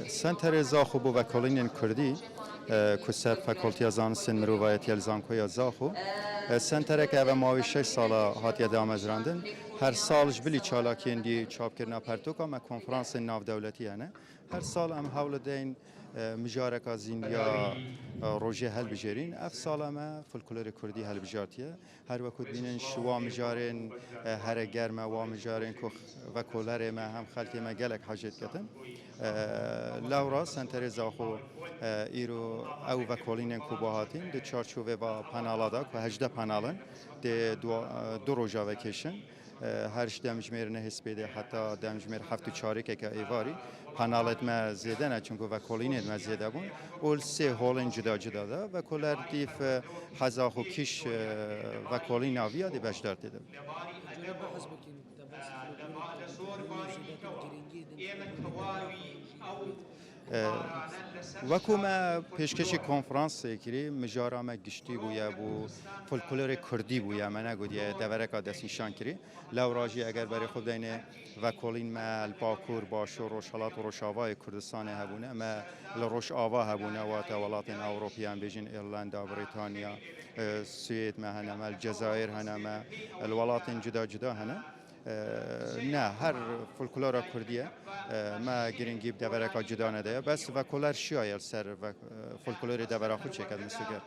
سنتر زاخو بو وکالین کردی کسب فکالتی زانستن مروایتی زانکوی زاخو سنتر که و ماوی 6 سال هاتی دام از راندن هر سالش بلی چالاکین دی چاپ کردن پرتوکا ما کنفرانس ناو دولتی هنه هر سال هم حول دین مجارک از یا روژه هل بجرین اف سال ما فولکلور کردی هل بجارتیه هر وقت بینن شوا مجارن هر گرم و مجارن که وکولر ما هم خالتی ما گلک حاجت کتن لورا سنتر زاخو ایرو او وکالین کوباهاتین د چارچوبه با پنالا دا که 18 پنالن د دو روژا وکیشن هرش دمجمیر نه هسپیده حتی دمجمیر هفت و چارک که ایواری پنالت ما زیاده نه چون که وکالین ما زیاده بون اول سه هولن جدا جدا دا وکولر دیف حزاخو کیش وکالین آویا دی بشدار دیده وەکو ما پێشکەشی کۆنفرانسێ کردی مژارامە گشتی بووە بۆ فولکلۆری کوردی بووە مە نەگوتیە دەڤەرەکە دەستنیشان کردی لەو ڕاژی ئەگەر بەرێ خۆ بدەینێ ڤەکۆڵینمە باکوور باش و ڕۆژهەڵات و ڕۆژاوای کوردستانی هەبوونە ئەمە لە ڕۆژئاوا هەبوونە واتە وڵاتین ئەوڕۆپیان بێژین ئێرلندا بریتانیا سوێدمە هەنەمە الجەزایر هەنەمە وڵاتین جدا جدا هەنە نه هر فولکلور کردیه ما گرینگی دبرک جدا نده بس و کلر شیای سر و فولکلور دبر خود چه کد مسوگر